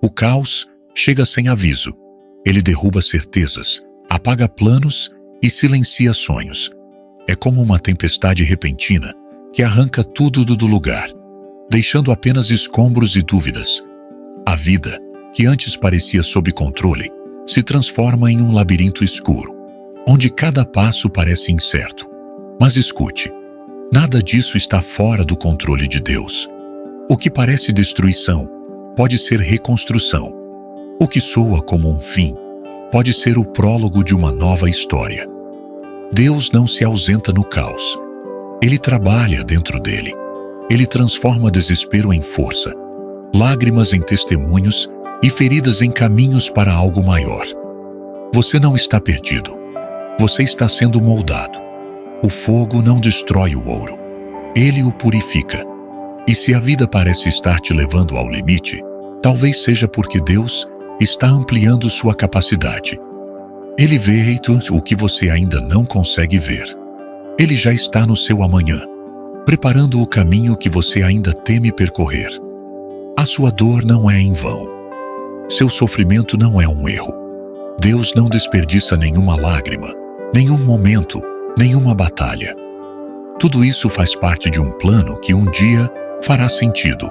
O caos chega sem aviso. Ele derruba certezas, apaga planos e silencia sonhos. É como uma tempestade repentina que arranca tudo do lugar, deixando apenas escombros e dúvidas. A vida, que antes parecia sob controle, se transforma em um labirinto escuro, onde cada passo parece incerto. Mas escute, nada disso está fora do controle de Deus. O que parece destruição pode ser reconstrução. O que soa como um fim pode ser o prólogo de uma nova história. Deus não se ausenta no caos. Ele trabalha dentro dele. Ele transforma desespero em força, lágrimas em testemunhos e feridas em caminhos para algo maior. Você não está perdido. Você está sendo moldado. O fogo não destrói o ouro. Ele o purifica. E se a vida parece estar te levando ao limite, talvez seja porque Deus está ampliando sua capacidade. Ele vê o que você ainda não consegue ver. Ele já está no seu amanhã, preparando o caminho que você ainda teme percorrer. A sua dor não é em vão. Seu sofrimento não é um erro. Deus não desperdiça nenhuma lágrima, nenhum momento, nenhuma batalha. Tudo isso faz parte de um plano que um dia fará sentido.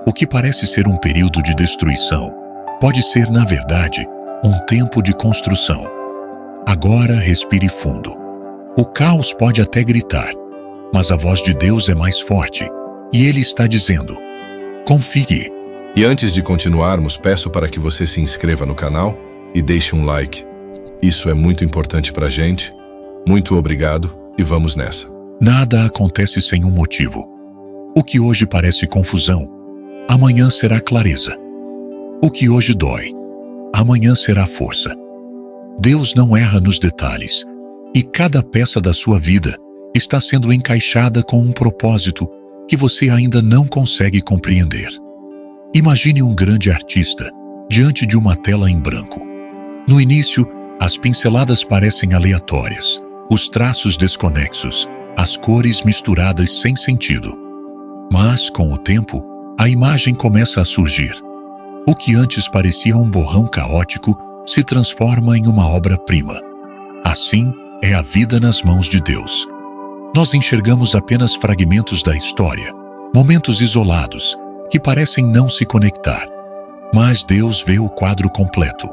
O que parece ser um período de destruição pode ser, na verdade, um tempo de construção. Agora respire fundo. O caos pode até gritar, mas a voz de Deus é mais forte, e Ele está dizendo: confie. E antes de continuarmos, peço para que você se inscreva no canal e deixe um like. Isso é muito importante para a gente. Muito obrigado e vamos nessa. Nada acontece sem um motivo. O que hoje parece confusão, amanhã será clareza. O que hoje dói, amanhã será força. Deus não erra nos detalhes, e cada peça da sua vida está sendo encaixada com um propósito que você ainda não consegue compreender. Imagine um grande artista diante de uma tela em branco. No início, as pinceladas parecem aleatórias, os traços desconexos, as cores misturadas sem sentido. Mas, com o tempo, a imagem começa a surgir. O que antes parecia um borrão caótico se transforma em uma obra-prima. Assim é a vida nas mãos de Deus. Nós enxergamos apenas fragmentos da história, momentos isolados, que parecem não se conectar. Mas Deus vê o quadro completo.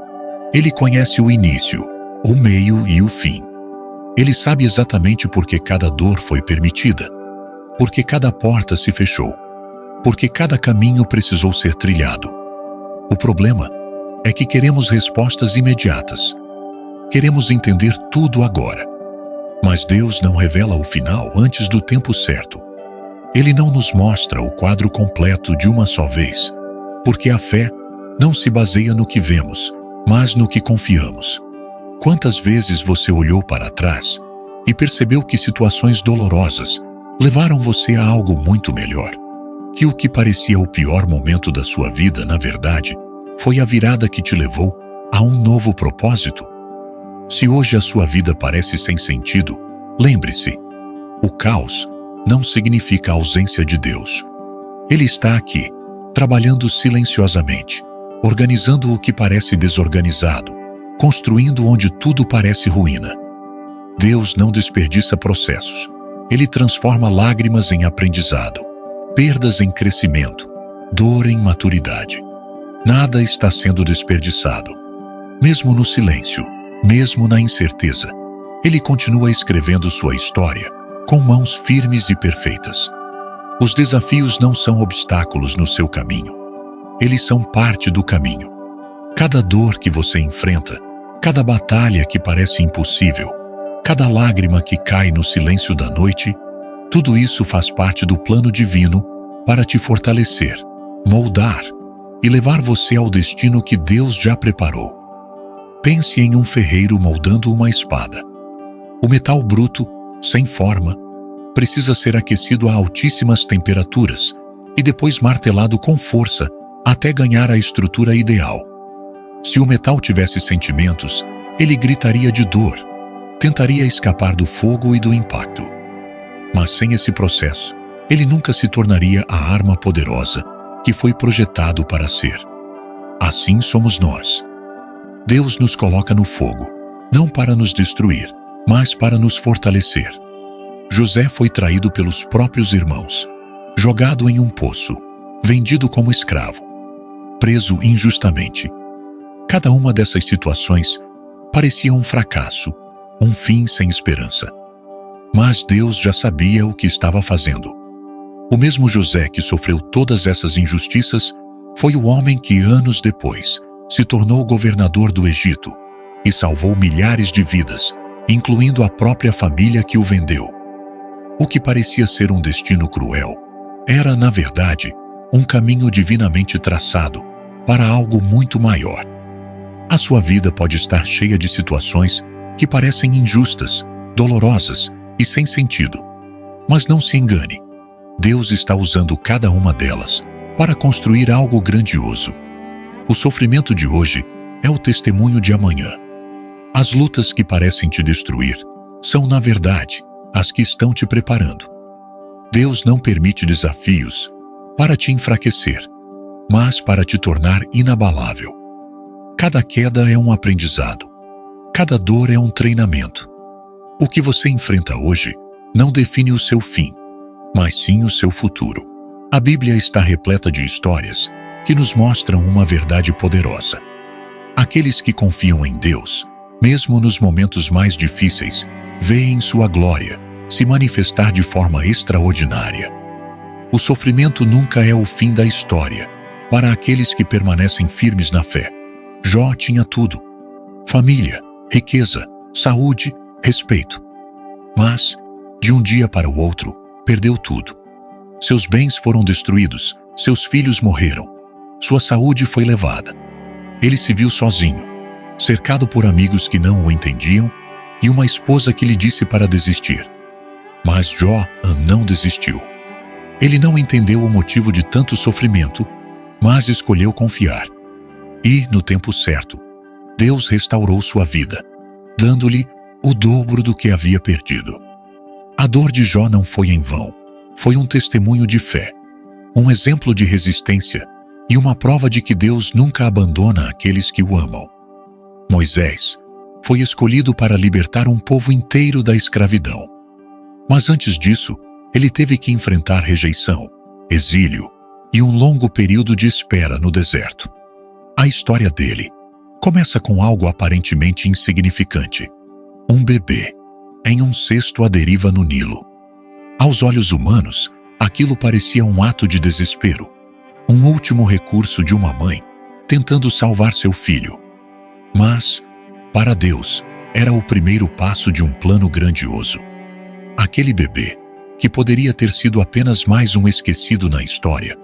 Ele conhece o início, o meio e o fim. Ele sabe exatamente por que cada dor foi permitida, porque cada porta se fechou, porque cada caminho precisou ser trilhado. O problema é que queremos respostas imediatas. Queremos entender tudo agora. Mas Deus não revela o final antes do tempo certo. Ele não nos mostra o quadro completo de uma só vez, porque a fé não se baseia no que vemos, mas no que confiamos. Quantas vezes você olhou para trás e percebeu que situações dolorosas levaram você a algo muito melhor? Que o que parecia o pior momento da sua vida, na verdade, foi a virada que te levou a um novo propósito? Se hoje a sua vida parece sem sentido, lembre-se, o caos não significa a ausência de Deus. Ele está aqui, trabalhando silenciosamente, organizando o que parece desorganizado, construindo onde tudo parece ruína. Deus não desperdiça processos. Ele transforma lágrimas em aprendizado, perdas em crescimento, dor em maturidade. Nada está sendo desperdiçado. Mesmo no silêncio, mesmo na incerteza, Ele continua escrevendo sua história com mãos firmes e perfeitas. Os desafios não são obstáculos no seu caminho. Eles são parte do caminho. Cada dor que você enfrenta, cada batalha que parece impossível, cada lágrima que cai no silêncio da noite, tudo isso faz parte do plano divino para te fortalecer, moldar e levar você ao destino que Deus já preparou. Pense em um ferreiro moldando uma espada. O metal bruto, sem forma, precisa ser aquecido a altíssimas temperaturas e depois martelado com força até ganhar a estrutura ideal. Se o metal tivesse sentimentos, ele gritaria de dor, tentaria escapar do fogo e do impacto. Mas sem esse processo, ele nunca se tornaria a arma poderosa que foi projetado para ser. A Assim somos nós. Deus nos coloca no fogo, não para nos destruir, mas para nos fortalecer. José foi traído pelos próprios irmãos, jogado em um poço, vendido como escravo, preso injustamente. Cada uma dessas situações parecia um fracasso, um fim sem esperança. Mas Deus já sabia o que estava fazendo. O mesmo José que sofreu todas essas injustiças foi o homem que, anos depois, se tornou governador do Egito e salvou milhares de vidas, incluindo a própria família que o vendeu. O que parecia ser um destino cruel era, na verdade, um caminho divinamente traçado para algo muito maior. A sua vida pode estar cheia de situações que parecem injustas, dolorosas e sem sentido. Mas não se engane, Deus está usando cada uma delas para construir algo grandioso. O sofrimento de hoje é o testemunho de amanhã. As lutas que parecem te destruir são, na verdade, as que estão te preparando. Deus não permite desafios para te enfraquecer, mas para te tornar inabalável. Cada queda é um aprendizado. Cada dor é um treinamento. O que você enfrenta hoje não define o seu fim, mas sim o seu futuro. A Bíblia está repleta de histórias que nos mostram uma verdade poderosa. Aqueles que confiam em Deus, mesmo nos momentos mais difíceis, veem sua glória se manifestar de forma extraordinária. O sofrimento nunca é o fim da história para aqueles que permanecem firmes na fé. Jó tinha tudo: família, riqueza, saúde, respeito. Mas, de um dia para o outro, perdeu tudo. Seus bens foram destruídos, seus filhos morreram, sua saúde foi levada. Ele se viu sozinho, cercado por amigos que não o entendiam e uma esposa que lhe disse para desistir. Mas Jó não desistiu. Ele não entendeu o motivo de tanto sofrimento, mas escolheu confiar. E, no tempo certo, Deus restaurou sua vida, dando-lhe o dobro do que havia perdido. A dor de Jó não foi em vão. Foi um testemunho de fé, um exemplo de resistência e uma prova de que Deus nunca abandona aqueles que o amam. Moisés foi escolhido para libertar um povo inteiro da escravidão. Mas antes disso, ele teve que enfrentar rejeição, exílio e um longo período de espera no deserto. A história dele começa com algo aparentemente insignificante: um bebê em um cesto à deriva no Nilo. Aos olhos humanos, aquilo parecia um ato de desespero, um último recurso de uma mãe tentando salvar seu filho. Mas, para Deus, era o primeiro passo de um plano grandioso. Aquele bebê, que poderia ter sido apenas mais um esquecido na história,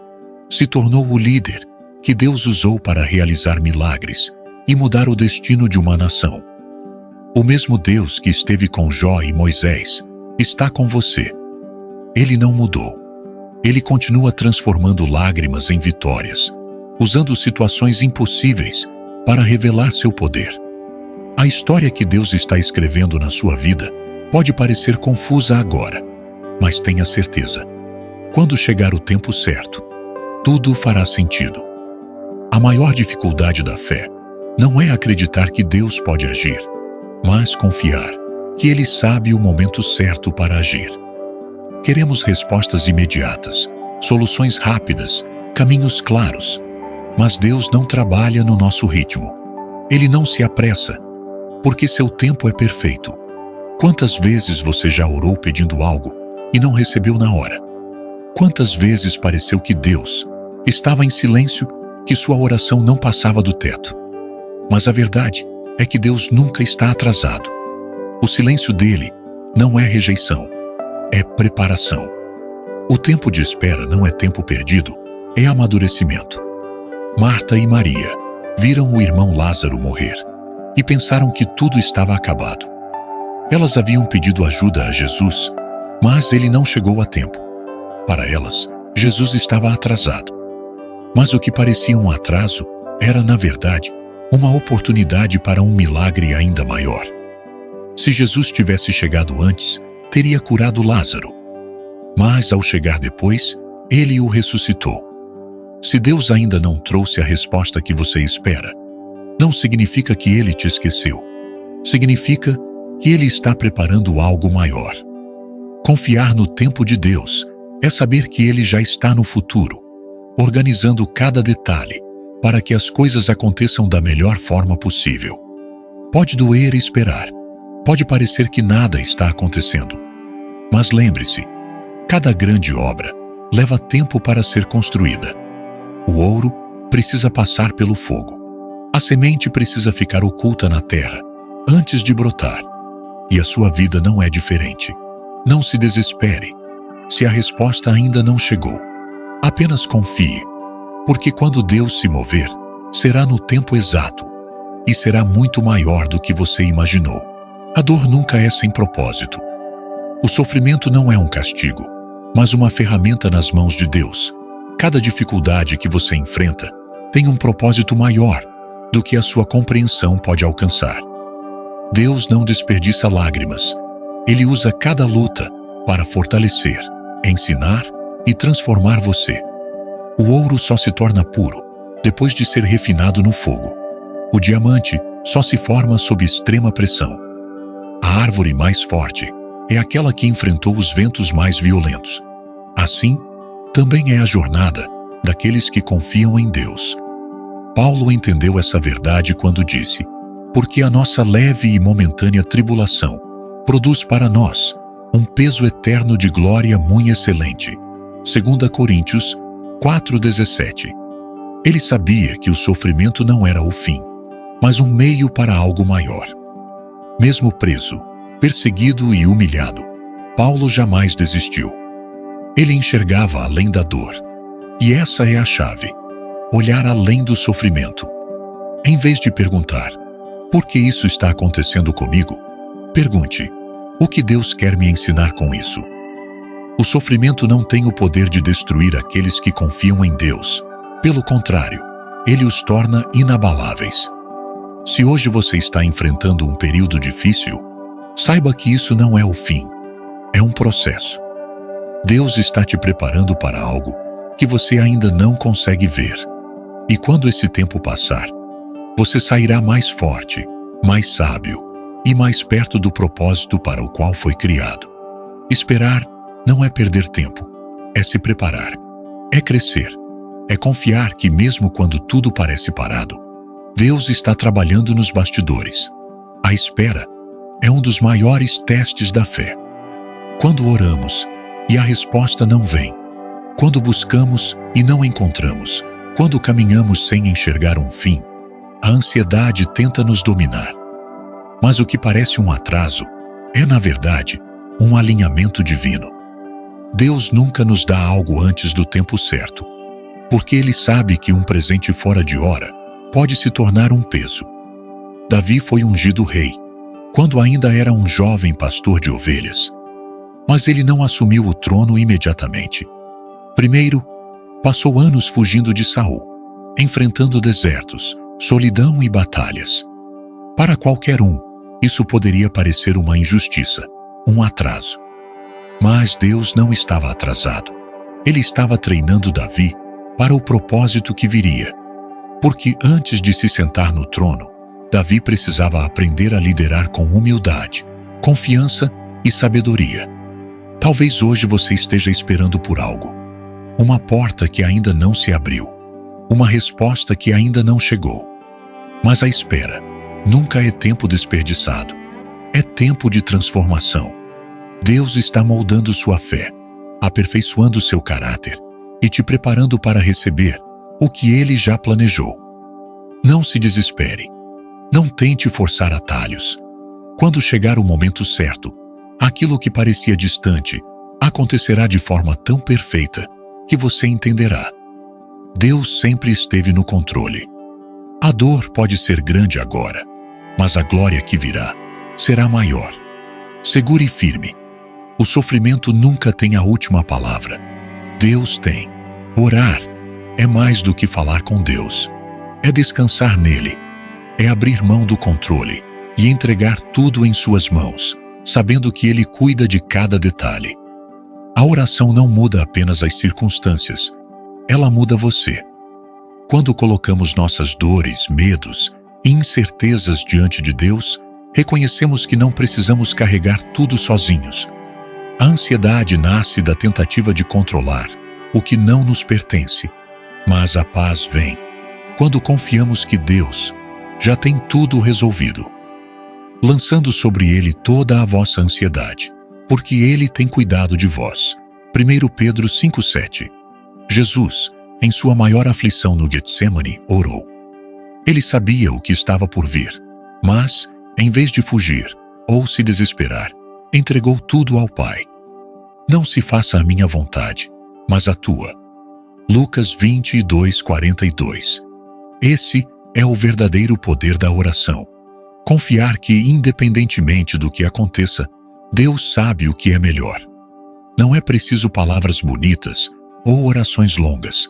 se tornou o líder que Deus usou para realizar milagres e mudar o destino de uma nação. O mesmo Deus que esteve com Jó e Moisés está com você. Ele não mudou. Ele continua transformando lágrimas em vitórias, usando situações impossíveis para revelar seu poder. A história que Deus está escrevendo na sua vida pode parecer confusa agora, mas tenha certeza, quando chegar o tempo certo, tudo fará sentido. A maior dificuldade da fé não é acreditar que Deus pode agir, mas confiar que Ele sabe o momento certo para agir. Queremos respostas imediatas, soluções rápidas, caminhos claros. Mas Deus não trabalha no nosso ritmo. Ele não se apressa, porque seu tempo é perfeito. Quantas vezes você já orou pedindo algo e não recebeu na hora? Quantas vezes pareceu que Deus estava em silêncio, que sua oração não passava do teto? Mas a verdade é que Deus nunca está atrasado. O silêncio dele não é rejeição, é preparação. O tempo de espera não é tempo perdido, é amadurecimento. Marta e Maria viram o irmão Lázaro morrer e pensaram que tudo estava acabado. Elas haviam pedido ajuda a Jesus, mas ele não chegou a tempo. Para elas, Jesus estava atrasado. Mas o que parecia um atraso era, na verdade, uma oportunidade para um milagre ainda maior. Se Jesus tivesse chegado antes, teria curado Lázaro. Mas, ao chegar depois, ele o ressuscitou. Se Deus ainda não trouxe a resposta que você espera, não significa que Ele te esqueceu. Significa que Ele está preparando algo maior. Confiar no tempo de Deus é saber que Ele já está no futuro, organizando cada detalhe para que as coisas aconteçam da melhor forma possível. Pode doer esperar, pode parecer que nada está acontecendo. Mas lembre-se, cada grande obra leva tempo para ser construída. O ouro precisa passar pelo fogo. A semente precisa ficar oculta na terra antes de brotar. E a sua vida não é diferente. Não se desespere se a resposta ainda não chegou. Apenas confie, porque quando Deus se mover, será no tempo exato e será muito maior do que você imaginou. A dor nunca é sem propósito. O sofrimento não é um castigo, mas uma ferramenta nas mãos de Deus. Cada dificuldade que você enfrenta tem um propósito maior do que a sua compreensão pode alcançar. Deus não desperdiça lágrimas. Ele usa cada luta para fortalecer, ensinar e transformar você. O ouro só se torna puro depois de ser refinado no fogo. O diamante só se forma sob extrema pressão. A árvore mais forte é aquela que enfrentou os ventos mais violentos. Assim, também é a jornada daqueles que confiam em Deus. Paulo entendeu essa verdade quando disse: porque a nossa leve e momentânea tribulação produz para nós um peso eterno de glória muito excelente. 2 Coríntios 4:17. Ele sabia que o sofrimento não era o fim, mas um meio para algo maior. Mesmo preso, perseguido e humilhado, Paulo jamais desistiu. Ele enxergava além da dor. E essa é a chave: olhar além do sofrimento. Em vez de perguntar: por que isso está acontecendo comigo? Pergunte: o que Deus quer me ensinar com isso? O sofrimento não tem o poder de destruir aqueles que confiam em Deus. Pelo contrário, ele os torna inabaláveis. Se hoje você está enfrentando um período difícil, saiba que isso não é o fim. É um processo. Deus está te preparando para algo que você ainda não consegue ver. E quando esse tempo passar, você sairá mais forte, mais sábio e mais perto do propósito para o qual foi criado. Esperar não é perder tempo, é se preparar, é crescer, é confiar que mesmo quando tudo parece parado, Deus está trabalhando nos bastidores. A espera é um dos maiores testes da fé. Quando oramos e a resposta não vem, quando buscamos e não encontramos, quando caminhamos sem enxergar um fim, a ansiedade tenta nos dominar. Mas o que parece um atraso é, na verdade, um alinhamento divino. Deus nunca nos dá algo antes do tempo certo, porque Ele sabe que um presente fora de hora pode se tornar um peso. Davi foi ungido rei, quando ainda era um jovem pastor de ovelhas. Mas ele não assumiu o trono imediatamente. Primeiro, passou anos fugindo de Saul, enfrentando desertos, solidão e batalhas. Para qualquer um, isso poderia parecer uma injustiça, um atraso. Mas Deus não estava atrasado. Ele estava treinando Davi para o propósito que viria. Porque antes de se sentar no trono, Davi precisava aprender a liderar com humildade, confiança e sabedoria. Talvez hoje você esteja esperando por algo. Uma porta que ainda não se abriu. Uma resposta que ainda não chegou. Mas a espera nunca é tempo desperdiçado. É tempo de transformação. Deus está moldando sua fé, aperfeiçoando seu caráter e te preparando para receber o que Ele já planejou. Não se desespere. Não tente forçar atalhos. Quando chegar o momento certo, aquilo que parecia distante acontecerá de forma tão perfeita que você entenderá. Deus sempre esteve no controle. A dor pode ser grande agora, mas a glória que virá será maior. Segure firme. O sofrimento nunca tem a última palavra. Deus tem. Orar é mais do que falar com Deus. É descansar nele. É abrir mão do controle e entregar tudo em suas mãos, sabendo que Ele cuida de cada detalhe. A oração não muda apenas as circunstâncias. Ela muda você. Quando colocamos nossas dores, medos e incertezas diante de Deus, reconhecemos que não precisamos carregar tudo sozinhos. A ansiedade nasce da tentativa de controlar o que não nos pertence, mas a paz vem quando confiamos que Deus já tem tudo resolvido, lançando sobre Ele toda a vossa ansiedade, porque Ele tem cuidado de vós. 1 Pedro 5,7. Jesus, em sua maior aflição no Getsemane, orou. Ele sabia o que estava por vir, mas, em vez de fugir ou se desesperar, entregou tudo ao Pai. Não se faça a minha vontade, mas a tua. Lucas 22:42. Esse é o verdadeiro poder da oração. Confiar que, independentemente do que aconteça, Deus sabe o que é melhor. Não é preciso palavras bonitas ou orações longas.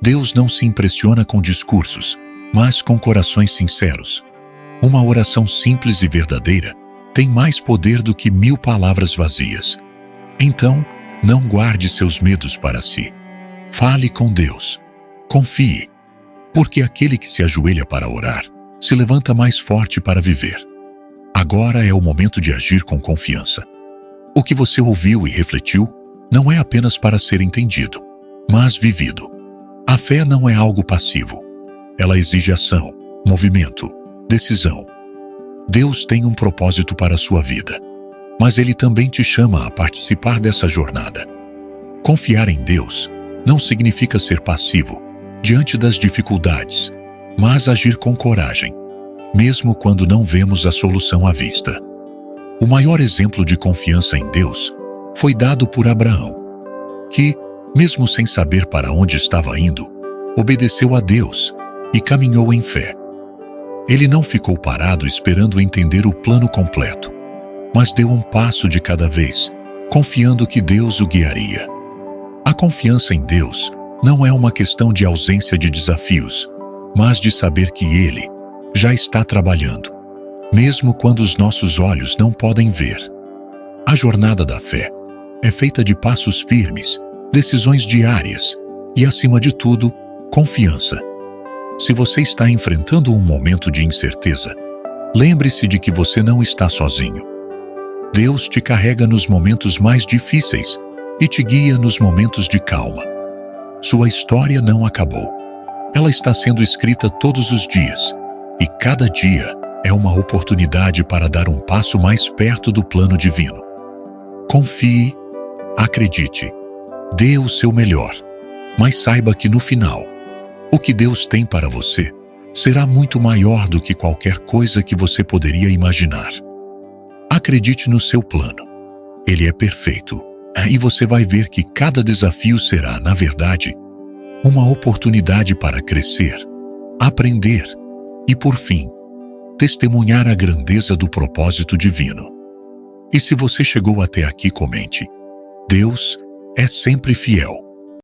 Deus não se impressiona com discursos, mas com corações sinceros. Uma oração simples e verdadeira tem mais poder do que 1000 palavras vazias. Então, não guarde seus medos para si. Fale com Deus. Confie, porque aquele que se ajoelha para orar se levanta mais forte para viver. Agora é o momento de agir com confiança. O que você ouviu e refletiu não é apenas para ser entendido, mas vivido. A fé não é algo passivo. Ela exige ação, movimento, decisão. Deus tem um propósito para a sua vida, mas Ele também te chama a participar dessa jornada. Confiar em Deus não significa ser passivo diante das dificuldades, mas agir com coragem, mesmo quando não vemos a solução à vista. O maior exemplo de confiança em Deus foi dado por Abraão, que, mesmo sem saber para onde estava indo, obedeceu a Deus e caminhou em fé. Ele não ficou parado esperando entender o plano completo, mas deu um passo de cada vez, confiando que Deus o guiaria. A confiança em Deus não é uma questão de ausência de desafios, mas de saber que Ele já está trabalhando, mesmo quando os nossos olhos não podem ver. A jornada da fé é feita de passos firmes, decisões diárias e, acima de tudo, confiança. Se você está enfrentando um momento de incerteza, lembre-se de que você não está sozinho. Deus te carrega nos momentos mais difíceis e te guia nos momentos de calma. Sua história não acabou. Ela está sendo escrita todos os dias, e cada dia é uma oportunidade para dar um passo mais perto do plano divino. Confie, acredite, dê o seu melhor, mas saiba que no final, o que Deus tem para você será muito maior do que qualquer coisa que você poderia imaginar. Acredite no seu plano. Ele é perfeito, e você vai ver que cada desafio será, na verdade, uma oportunidade para crescer, aprender e, por fim, testemunhar a grandeza do propósito divino. E se você chegou até aqui, comente: Deus é sempre fiel.